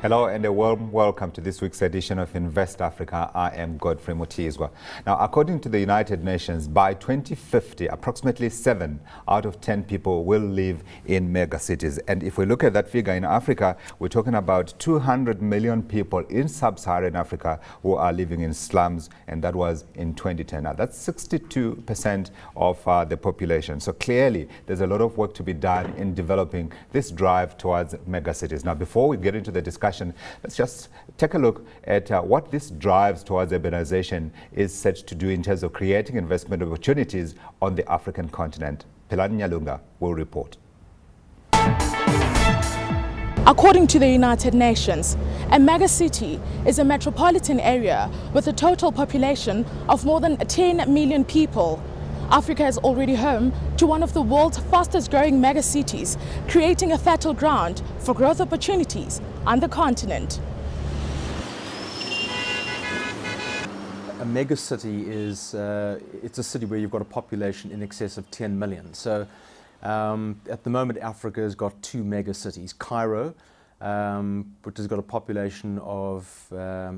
Hello and a warm welcome to this week's edition of Invest Africa. I am Godfrey Mutizwa. Now, according to the United Nations, by 2050, approximately 7 out of 10 people will live in mega cities. And if we look at that figure in Africa, we're talking about 200 million people in sub-Saharan Africa who are living in slums, and that was in 2010. Now, that's 62% of the population. So clearly, there's a lot of work to be done in developing this drive towards mega cities. Now, before we get into the discussion, let's just take a look at what this drives towards urbanization is set to do in terms of creating investment opportunities on the African continent. Philani Nyalunga will report. According to the United Nations, a megacity is a metropolitan area with a total population of more than 10 million people. Africa is already home to one of the world's fastest growing megacities, creating a fertile ground for growth opportunities on the continent. A megacity is it's a city where you've got a population in excess of 10 million. So at the moment, Africa has got 2 megacities. Cairo, which has got a population of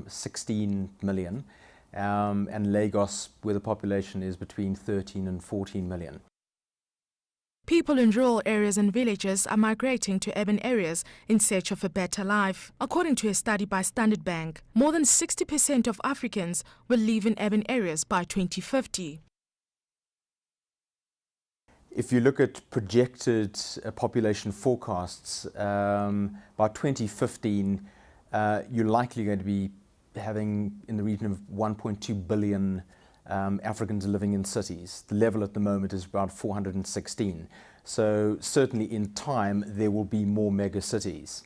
16 million, and Lagos, where the population is between 13 and 14 million. People in rural areas and villages are migrating to urban areas in search of a better life. According to a study by Standard Bank, more than 60% of Africans will live in urban areas by 2050. If you look at projected population forecasts, by 2015, you're likely going to be having in the region of 1.2 billion Africans living in cities. The level at the moment is about 416. So certainly in time there will be more mega cities.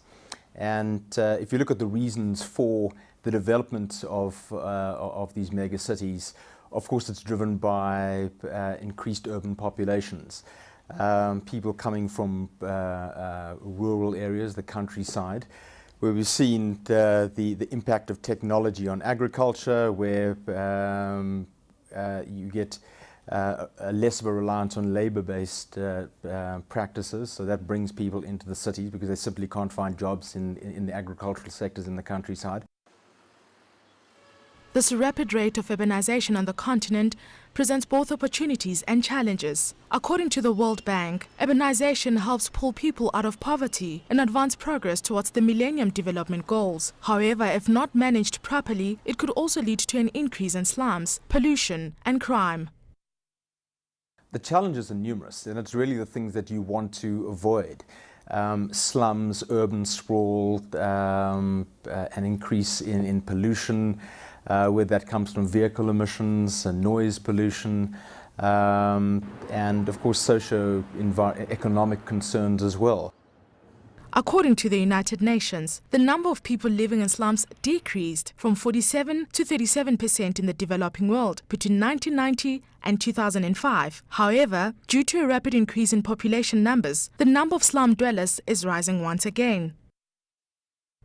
And if you look at the reasons for the development of these mega cities, of course it's driven by increased urban populations. People coming from rural areas, the countryside, where we've seen the impact of technology on agriculture, where you get less of a reliance on labor-based practices. So that brings people into the cities because they simply can't find jobs in the agricultural sectors in the countryside. This rapid rate of urbanization on the continent presents both opportunities and challenges. According to the World Bank, urbanization helps pull people out of poverty and advance progress towards the Millennium Development Goals. However, if not managed properly, it could also lead to an increase in slums, pollution and crime. The challenges are numerous, and it's really the things that you want to avoid. Slums, urban sprawl, an increase in pollution, where that comes from vehicle emissions and noise pollution, and of course socio-economic concerns as well. According to the United Nations, the number of people living in slums decreased from 47 to 37% in the developing world between 1990 and 2005. However, due to a rapid increase in population numbers, the number of slum dwellers is rising once again.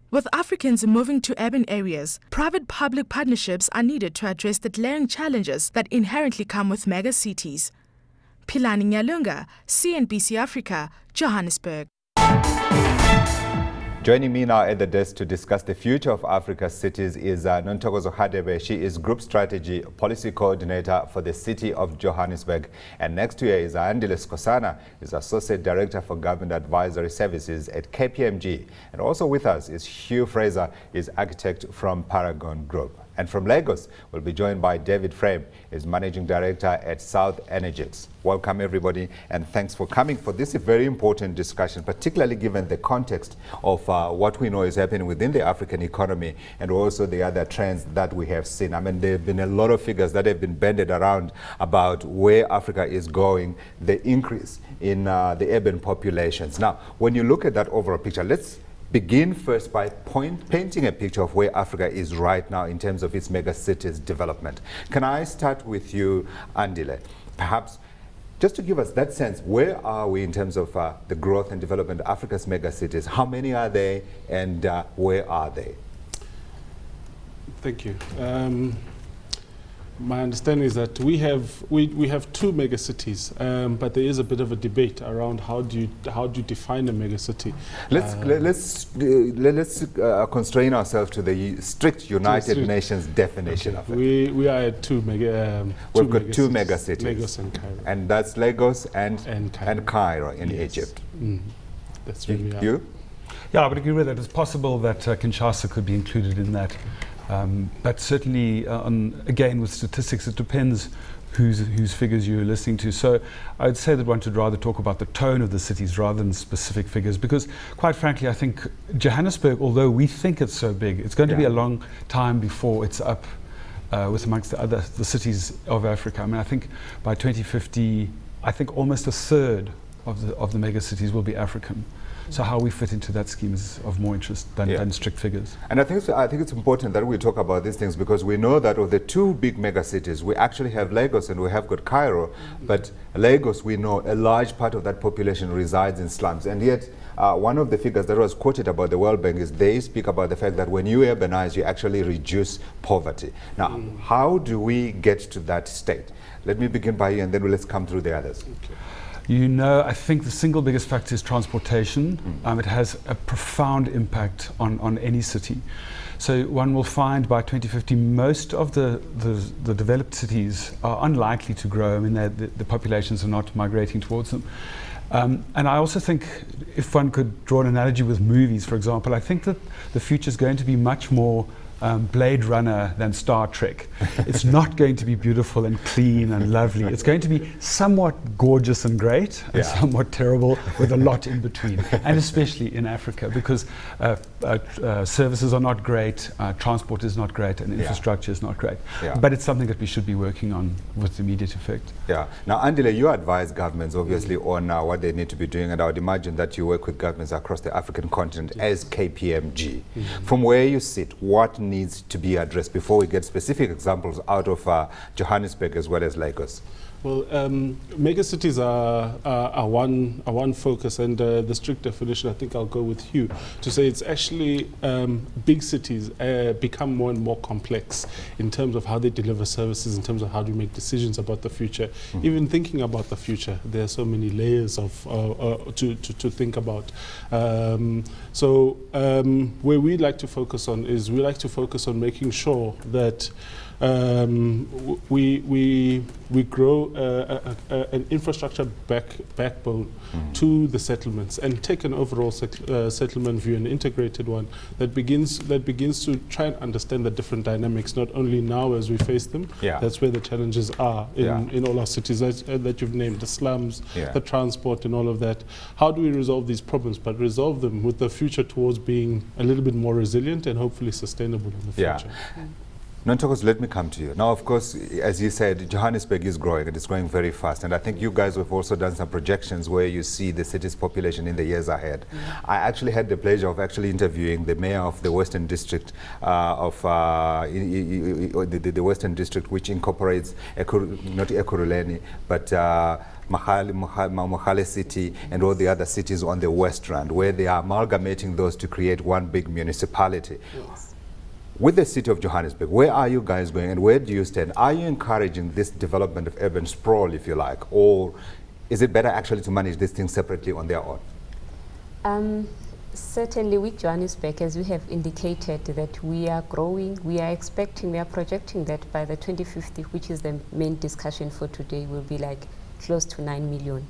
With Africans moving to urban areas, private-public partnerships are needed to address the glaring challenges that inherently come with megacities. Philani Nyalunga, CNBC Africa, Johannesburg. Joining me now at the desk to discuss the future of Africa's cities is Nontokozo Hadebe. She is Group Strategy Policy Coordinator for the City of Johannesburg. And next to her is Andile Skosana, is Associate Director for Government Advisory Services at KPMG. And also with us is Hugh Fraser, is architect from Paragon Group. And from Lagos, we'll be joined by David Frame, is Managing Director at South Energix. Welcome everybody, and thanks for coming for this very important discussion, particularly given the context of what we know is happening within the African economy and also the other trends that we have seen. I mean, there have been a lot of figures that have been banded around about where Africa is going, the increase in the urban populations. Now, when you look at that overall picture, let's begin first by painting a picture of where Africa is right now in terms of its megacities development. Can I start with you, Andile? Perhaps just to give us that sense, where are we in terms of the growth and development of Africa's megacities? How many are they, and where are they? Thank you. my understanding is that we have two megacities, but there is a bit of a debate around how do you define a megacity. Let's constrain ourselves to the strict United Nations definition of it. We are at two mega. We've got two megacities, Lagos and Cairo, and that's Lagos and Cairo in Egypt. That's where we are. You? Yeah, I would agree with that. It's possible that Kinshasa could be included in that. But certainly, again, with statistics, it depends whose figures you're listening to. So I would say that one should rather talk about the tone of the cities rather than specific figures, because quite frankly, I think Johannesburg, although we think it's so big, it's going to be a long time before it's up with amongst the cities of Africa. I mean, I think by 2050, I think almost a third of the mega cities will be African. So how we fit into that scheme is of more interest than strict figures. And I think it's important that we talk about these things, because we know that of the two big mega cities, we actually have Lagos and we have got Cairo. But Lagos, we know a large part of that population resides in slums. And yet, one of the figures that was quoted about the World Bank is they speak about the fact that when you urbanize, you actually reduce poverty. Now, how do we get to that state? Let me begin by you, and then let's come through the others. Okay. You know, I think the single biggest factor is transportation. It has a profound impact on any city. So one will find by 2050, most of the developed cities are unlikely to grow. I mean, the populations are not migrating towards them. And I also think, if one could draw an analogy with movies, for example, I think that the future is going to be much more Blade Runner than Star Trek. It's not going to be beautiful and clean and lovely. It's going to be somewhat gorgeous and great, and somewhat terrible with a lot in between. And especially in Africa, because services are not great, transport is not great, and infrastructure is not great. But it's something that we should be working on with immediate effect. Yeah. Now, Andile, you advise governments obviously on what they need to be doing, and I would imagine that you work with governments across the African continent as KPMG. From where you sit, what needs to be addressed before we get specific examples out of Johannesburg as well as Lagos? Well, megacities are one focus, and the strict definition, I think I'll go with Hugh, to say it's actually big cities become more and more complex in terms of how they deliver services, in terms of how do you make decisions about the future. Even thinking about the future, there are so many layers of to think about. Where we like to focus on is we like to focus on making sure that we grow an infrastructure backbone to the settlements, and take an overall settlement view, an integrated one that begins to try and understand the different dynamics, not only now as we face them. That's where the challenges are in all our cities that you've named, the slums, the transport, and all of that. How do we resolve these problems, but resolve them with the future towards being a little bit more resilient and hopefully sustainable in the future? Nontokozo, let me come to you. Now, of course, as you said, Johannesburg is growing, and it's growing very fast. And I think you guys have also done some projections where you see the city's population in the years ahead. I actually had the pleasure of actually interviewing the mayor of the Western District the Western District, which incorporates, not Ekurhuleni, but Mohale City and all the other cities on the West Rand, where they are amalgamating those to create one big municipality. With the city of Johannesburg, where are you guys going, and where do you stand? Are you encouraging this development of urban sprawl, if you like, or is it better actually to manage these things separately on their own? Certainly with Johannesburg, as we have indicated, that we are growing, we are projecting that by the 2050, which is the main discussion for today, will be like close to 9 million.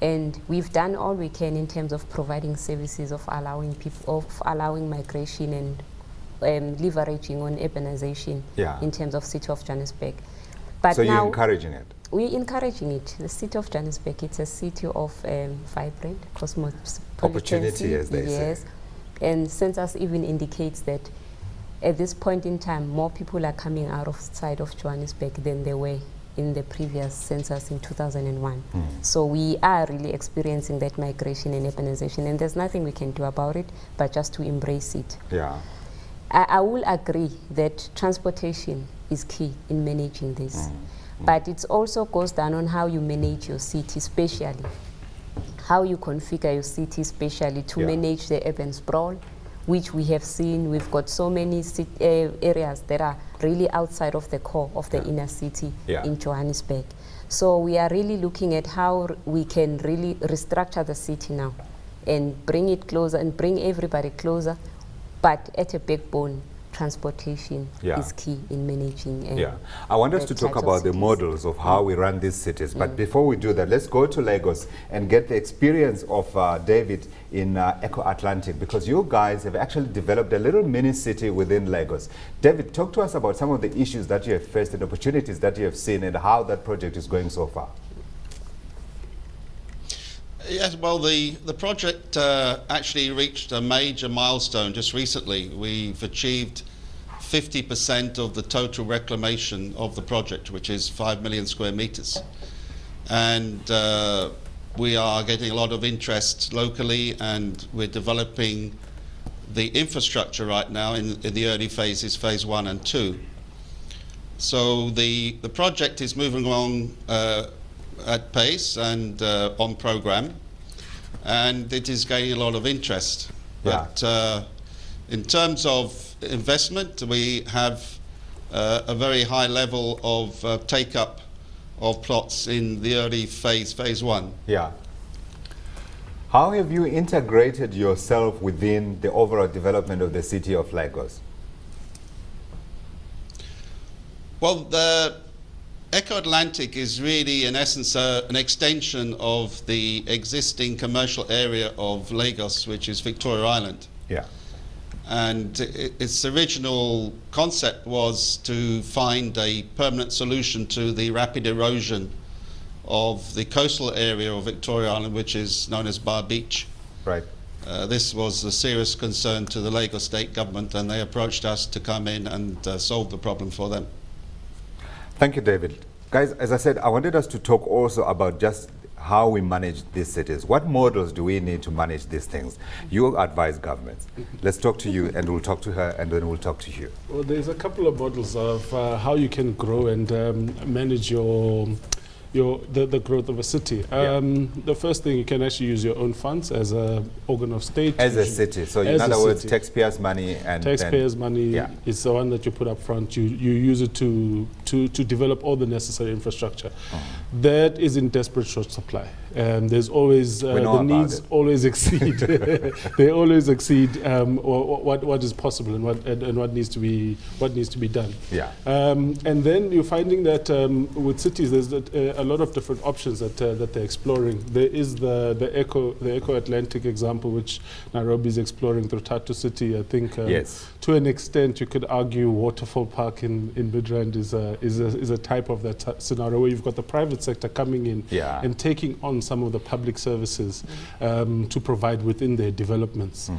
And we've done all we can in terms of providing services, of allowing people, of allowing migration, and leveraging on urbanization in terms of city of Johannesburg. But so now you're encouraging it? We're encouraging it. The city of Johannesburg, it's a city of vibrant cosmopolitan opportunity, as they say. And census even indicates that at this point in time, more people are coming outside of Johannesburg than they were in the previous census in 2001. So we are really experiencing that migration and urbanization, and there's nothing we can do about it but just to embrace it. I will agree that transportation is key in managing this, but it also goes down on how you manage your city spatially, how you configure your city spatially to manage the urban sprawl, which we have seen. We've got so many areas that are really outside of the core of the inner city in Johannesburg. So we are really looking at how we can really restructure the city now and bring it closer and bring everybody closer, but at a backbone. Transportation is key in managing. I want us to talk about the models of how we run these cities. But before we do that, let's go to Lagos and get the experience of David in Eco Atlantic, because you guys have actually developed a little mini city within Lagos. David, talk to us about some of the issues that you have faced and opportunities that you have seen and how that project is going so far. Yes, well, the project actually reached a major milestone just recently. We've achieved 50% of the total reclamation of the project, which is 5 million square meters. And we are getting a lot of interest locally, and we're developing the infrastructure right now in the early phases, phase 1 and 2. So the project is moving along at pace and on program, and it is gaining a lot of interest. But in terms of investment, we have a very high level of take-up of plots in the early phase 1. How have you integrated yourself within the overall development of the city of Lagos? Well, the Eco Atlantic is really, in essence, an extension of the existing commercial area of Lagos, which is Victoria Island. And its original concept was to find a permanent solution to the rapid erosion of the coastal area of Victoria Island, which is known as Bar Beach. This was a serious concern to the Lagos state government, and they approached us to come in and solve the problem for them. Thank you, David. Guys, as I said, I wanted us to talk also about just how we manage these cities. What models do we need to manage these things? You advise governments. Let's talk to you, and we'll talk to her, and then we'll talk to you. Well, there's a couple of models of how you can grow and manage the growth of a city. The first thing, you can actually use your own funds as an organ of state. As a city. So in other words, taxpayers' money. And taxpayers' money is the one that you put up front. You use it to develop all the necessary infrastructure. That is in desperate short supply. There's always, the needs always exceed. They always exceed what is possible and what needs to be done. And then you're finding that with cities, there's a lot of different options that they're exploring. There is the Eco Atlantic example, which Nairobi is exploring through Tatu City. I think to an extent you could argue Waterfall Park in Midrand is a type of that scenario, where you've got the private sector coming in and taking on some of the public services to provide within their developments.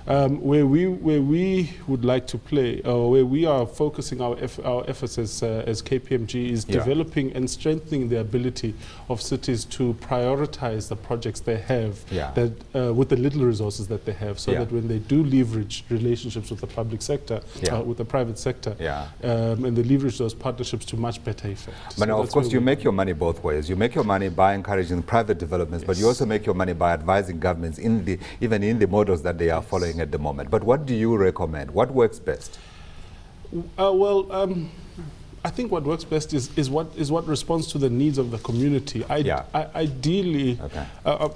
Where we would like to play, or where we are focusing our efforts as KPMG, is developing and strengthening the ability of cities to prioritize the projects they have that with the little resources that they have, so that when they do leverage relationships with the public sector, with the private sector, and they leverage those partnerships to much better effect. But now, of course, you make your money both ways. You make your money by encouraging private developments, but you also make your money by advising governments even in the models that they are following at the moment. But what do you recommend? What works best? I think what works best is what responds to the needs of the community. Ideally,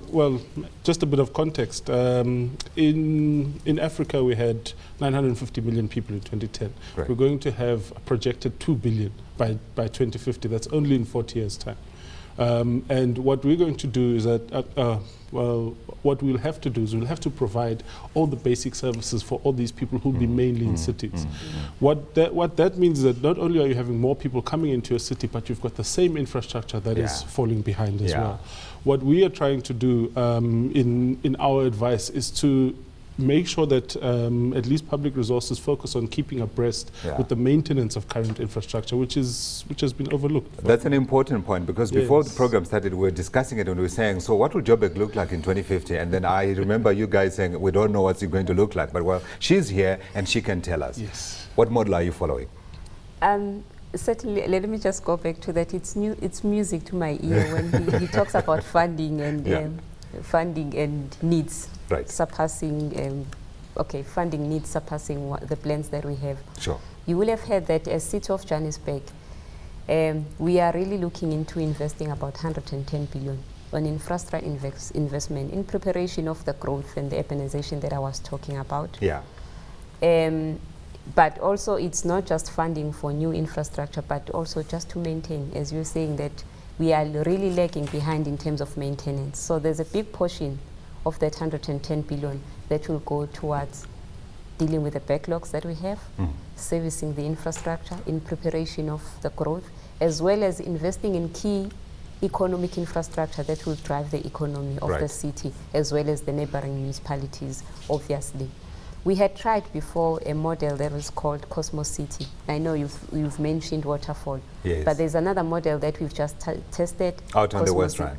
well, just a bit of context. In Africa, we had 950 million people in 2010. We're going to have a projected 2 billion by 2050. That's only in 40 years' time. And what we're going to do is that, what we'll have to do is we'll have to provide all the basic services for all these people who'll be mainly in cities. What that means is that not only are you having more people coming into a city, but you've got the same infrastructure that is falling behind as well. What we are trying to do in our advice is to make sure that at least public resources focus on keeping abreast with the maintenance of current infrastructure, which has been overlooked. That's an important point, because before the program started, we were discussing it and we were saying, so what will Joburg look like in 2050? And then I remember you guys saying, we don't know what's it going to look like, but well, she's here and she can tell us. What model are you following? Certainly, let me just go back to that. It's music to my ear when he talks about funding and needs surpassing funding needs surpassing the plans that we have. Sure. You will have heard that as City of Johannesburg, we are really looking into investing about 110 billion on infrastructure investment in preparation of the growth and the urbanization that I was talking about. Yeah. But also it's not just funding for new infrastructure, but also just to maintain, as you're saying, that we are really lagging behind in terms of maintenance. So there's a big portion of that 110 billion that will go towards dealing with the backlogs that we have, servicing the infrastructure in preparation of the growth, as well as investing in key economic infrastructure that will drive the economy of the city, as well as the neighboring municipalities, obviously. We had tried before a model that was called Cosmos City. I know you've mentioned Waterfall, but there's another model that we've just tested. Out on the West Rand?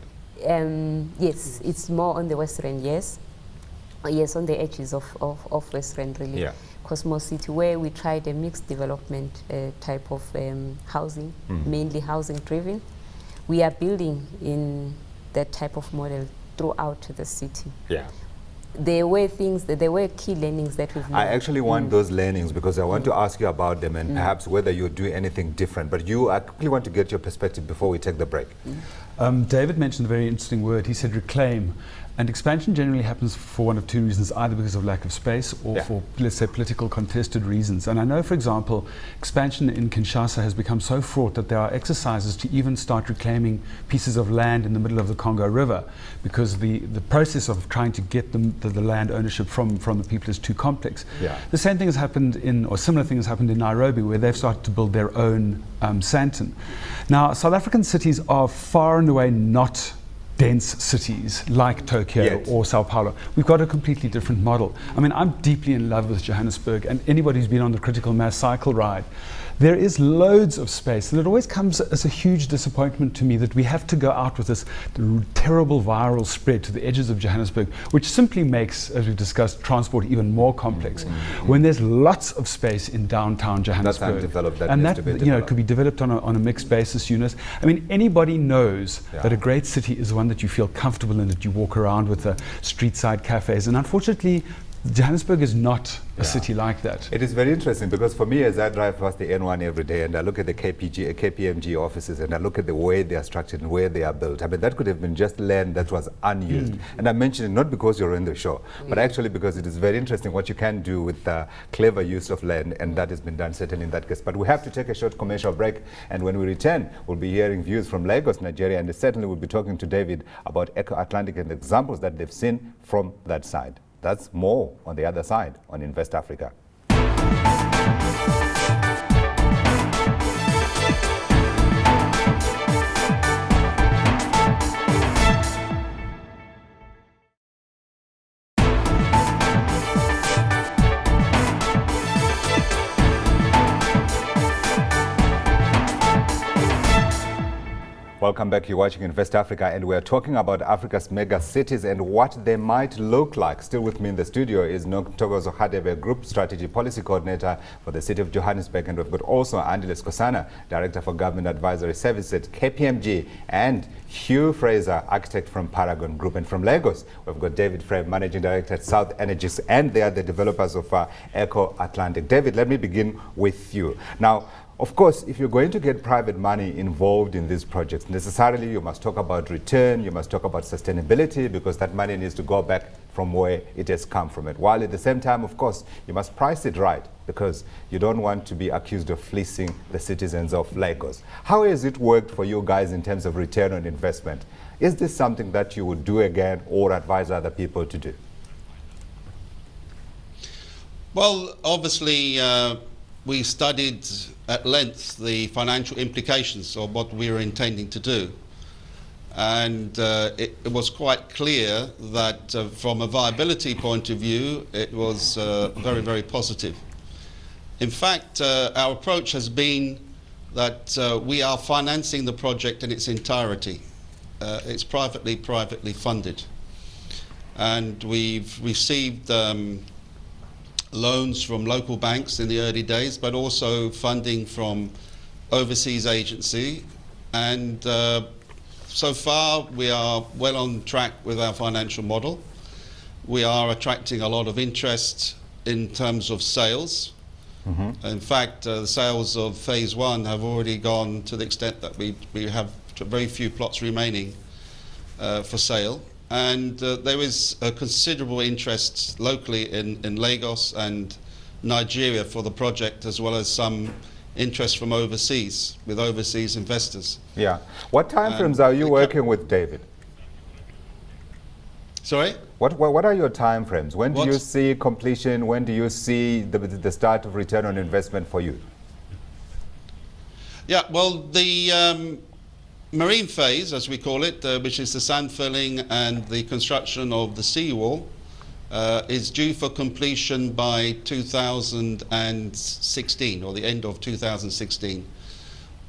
Yes, it's more on the West Rand, yes. Yes, on the edges of West Rand, really. Yeah. Cosmos City, where we tried a mixed development type of housing, mainly housing driven. We are building in that type of model throughout the city. Yeah. There were key learnings that we've learned. I actually want those learnings because I want to ask you about them and perhaps whether you do anything different. But I quickly want to get your perspective before we take the break. David mentioned a very interesting word. He said reclaim. And expansion generally happens for one of two reasons, either because of lack of space or for, let's say, political contested reasons. And I know, for example, expansion in Kinshasa has become so fraught that there are exercises to even start reclaiming pieces of land in the middle of the Congo River, because the process of trying to get the land ownership from the people is too complex. Yeah. The same thing has happened or similar thing has happened in Nairobi, where they've started to build their own Sandton. Now, South African cities are far and away not dense cities like Tokyo or Sao Paulo. We've got a completely different model. I mean, I'm deeply in love with Johannesburg, and anybody who's been on the critical mass cycle ride, there is loads of space, and it always comes as a huge disappointment to me that we have to go out with this terrible viral spread to the edges of Johannesburg, which simply makes, as we've discussed, transport even more complex. When there's lots of space in downtown Johannesburg, that's undeveloped, and that it could be developed on a mixed basis unit. I mean, anybody knows that a great city is one that you feel comfortable in, that you walk around with the street side cafes, and unfortunately, Johannesburg is not a city like that. It is very interesting because for me, as I drive past the N1 every day and I look at the KPMG offices and I look at the way they are structured and where they are built, I mean, that could have been just land that was unused. And I mention it not because you're in the show, but actually because it is very interesting what you can do with clever use of land, and that has been done certainly in that case. But we have to take a short commercial break, and when we return, we'll be hearing views from Lagos, Nigeria, and certainly we'll be talking to David about Eco Atlantic and the examples that they've seen from that side. That's more on the other side on Invest Africa. Welcome back. You're watching Invest Africa, and we're talking about Africa's mega cities and what they might look like. Still with me in the studio is Nontokozo Hadebe, Group Strategy Policy Coordinator for the City of Johannesburg, and we've got also Andile Skosana, Director for Government Advisory Service at KPMG, and Hugh Fraser, Architect from Paragon Group. And from Lagos, we've got David Frame, Managing Director at South Energies, and they are the developers of Eco Atlantic. David, let me begin with you. Now, of course, if you're going to get private money involved in these projects, necessarily you must talk about return, you must talk about sustainability, because that money needs to go back from where it has come from it. While at the same time, of course, you must price it right, because you don't want to be accused of fleecing the citizens of Lagos. How has it worked for you guys in terms of return on investment? Is this something that you would do again or advise other people to do? Well, obviously, we studied at length the financial implications of what we were intending to do. And it was quite clear that from a viability point of view, it was very, very positive. In fact, our approach has been that we are financing the project in its entirety. It's privately funded. And we've received loans from local banks in the early days, but also funding from overseas agency. And so far, we are well on track with our financial model. We are attracting a lot of interest in terms of sales. In fact, the sales of phase 1 have already gone to the extent that we have very few plots remaining for sale. And there is a considerable interest locally in Lagos and Nigeria for the project, as well as some interest from overseas, with overseas investors. Yeah. What timeframes are you working with, David? Sorry? What are your timeframes? When do What? you see completion? When do you see the start of return on investment for you? Yeah, well, the marine phase, as we call it, which is the sand filling and the construction of the seawall, is due for completion by 2016, or the end of 2016.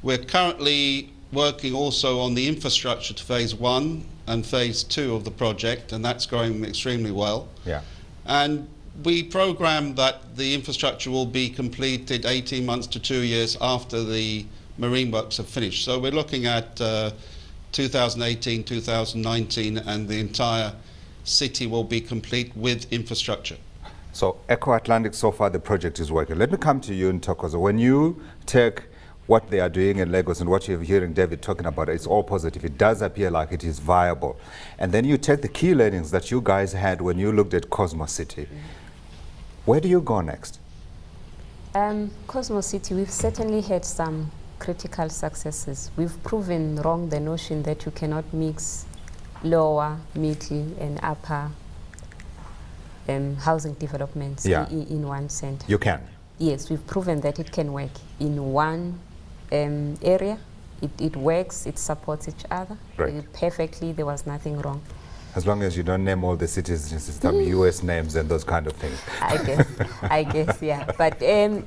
We're currently working also on the infrastructure to phase 1 and phase 2 of the project, and that's going extremely well. Yeah. And we program that the infrastructure will be completed 18 months to 2 years after the marine works are finished. So we're looking at 2018, 2019, and the entire city will be complete with infrastructure. So Eco Atlantic, so far the project is working. Let me come to you, Ntokozo. When you take what they are doing in Lagos and what you're hearing David talking about, it's all positive. It does appear like it is viable. And then you take the key learnings that you guys had when you looked at Cosmos City. Where do you go next? Cosmos City, we've certainly had some critical successes. We've proven wrong the notion that you cannot mix lower, middle, and upper housing developments in one center. You can? Yes, we've proven that it can work in one area. It works, it supports each other perfectly. There was nothing wrong. As long as you don't name all the cities, just some US names and those kind of things. I guess, yeah.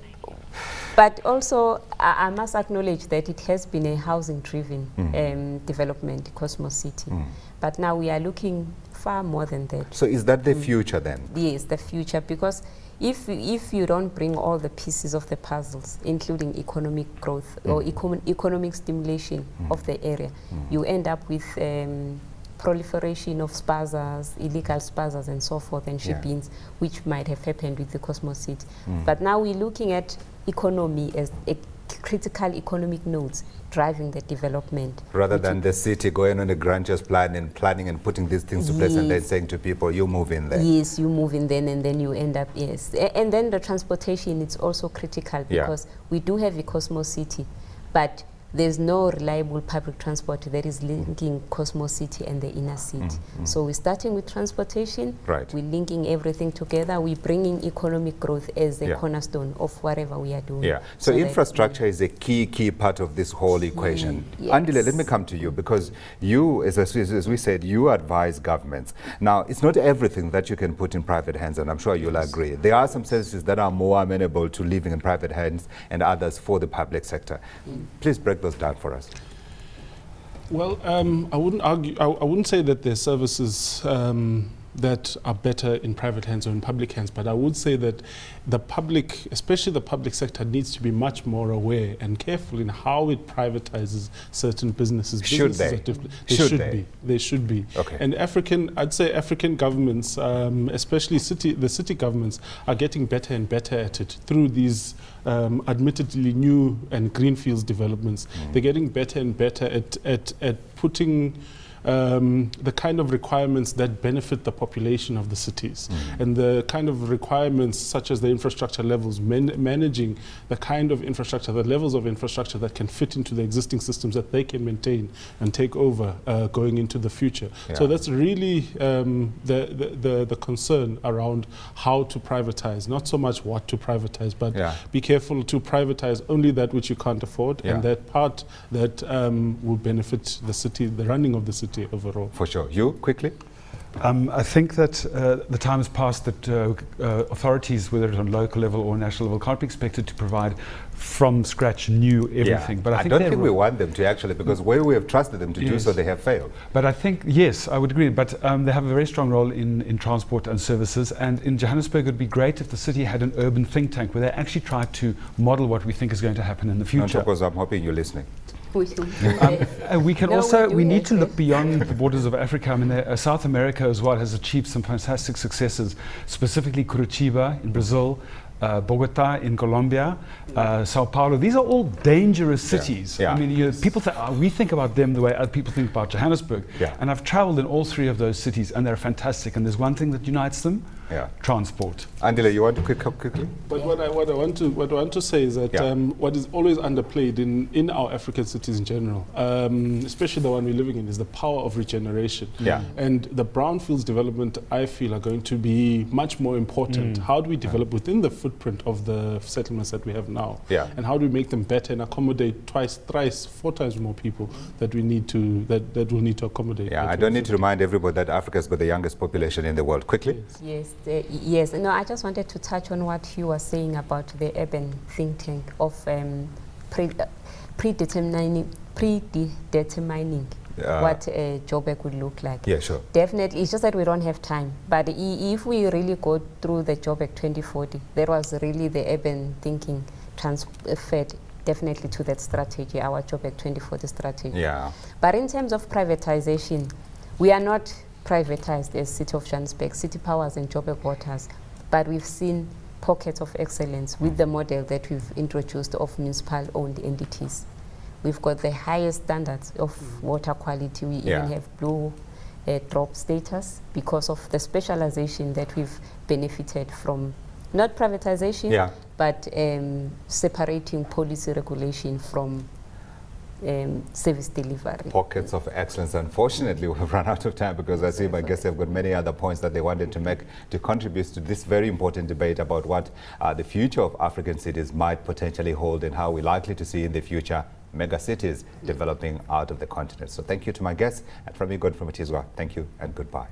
But also, I must acknowledge that it has been a housing-driven development, Cosmos City. But now we are looking far more than that. So is that the future then? Yes, the future, because if you don't bring all the pieces of the puzzles, including economic growth or economic stimulation of the area, you end up with proliferation of spazas, illegal spazas and so forth, and ship-ins, which might have happened with the Cosmos City. But now we're looking at economy as a critical economic nodes driving the development. Rather than the city going on a grandiose plan and planning and putting these things to place and then saying to people, you move in there. Yes, you move in then and then you end up, yes. And then the transportation, it's also critical because we do have a Cosmos City, but there's no reliable public transport that is linking Cosmos City and the inner city. So we're starting with transportation, we're linking everything together, we're bringing economic growth as a cornerstone of whatever we are doing. Yeah. So infrastructure is a key part of this whole equation. Yes. Andile, let me come to you, because you, as we said, you advise governments. Now, it's not everything that you can put in private hands, and I'm sure you'll agree. There are some services that are more amenable to living in private hands and others for the public sector. Please break those down for us. Well, I wouldn't argue. I wouldn't say that there's services that are better in private hands or in public hands, but I would say that the public, especially the public sector, needs to be much more aware and careful in how it privatizes certain businesses. Should they? They should be. Okay. And I'd say African governments, especially the city governments, are getting better and better at it through these admittedly new and greenfields developments. They're getting better and better at putting the kind of requirements that benefit the population of the cities, and the kind of requirements such as the infrastructure levels, managing the kind of infrastructure, the levels of infrastructure that can fit into the existing systems that they can maintain and take over going into the future. So that's really the concern around how to privatize, not so much what to privatize, but be careful to privatize only that which you can't afford and that part that will benefit the city, the running of the city overall. For sure. You, quickly? I think that the time has passed that authorities, whether it's on local level or national level, can't be expected to provide from scratch new everything. But I don't think we want them to, actually, because where we have trusted them to do so, they have failed. But I think, yes, I would agree, but they have a very strong role in transport and services. And in Johannesburg, it would be great if the city had an urban think tank where they actually tried to model what we think is going to happen in the future. Ntokozo, I'm hoping you're listening. We should do that. We can No, also, we we do need to have look it. beyond the borders of Africa. I mean, South America as well has achieved some fantastic successes, specifically Curitiba in Brazil, Bogota in Colombia, Sao Paulo. These are all dangerous cities. Yeah. I mean, people we think about them the way other people think about Johannesburg. Yeah. And I've traveled in all three of those cities, and they're fantastic. And there's one thing that unites them: Yeah. transport. Andile, you want to quickly? But what I want to say is that Yeah. what is always underplayed in our African cities in general, especially the one we're living in, is the power of regeneration. Yeah. And the brownfields development, I feel, are going to be much more important. How do we develop within the footprint of the settlements that we have now? Yeah. And how do we make them better and accommodate twice, thrice, 4 times more people that we need to that will need to accommodate? Yeah, that I don't need to remind everybody that Africa's got the youngest population in the world. Quickly? Yes, yes. No, I just wanted to touch on what you were saying about the urban think tank of predetermining what Joburg would look like. Yeah, sure. Definitely, it's just that we don't have time. But if we really go through the Joburg 2040, there was really the urban thinking transferred definitely to that strategy, our Joburg 2040 strategy. Yeah. But in terms of privatization, we are not privatized as City of Johannesburg, City Powers and Joburg Waters, but we've seen pockets of excellence with the model that we've introduced of municipal-owned entities. We've got the highest standards of water quality. We Yeah. even have blue drop status because of the specialization that we've benefited from. Not privatization, Yeah. but separating policy regulation from service delivery. Pockets of excellence. Unfortunately, we've run out of time because I see my guests have got many other points that they wanted to make to contribute to this very important debate about what the future of African cities might potentially hold and how we're likely to see in the future mega cities developing out of the continent. So thank you to my guests, and from me, Godfrey Matizwa, thank you and goodbye.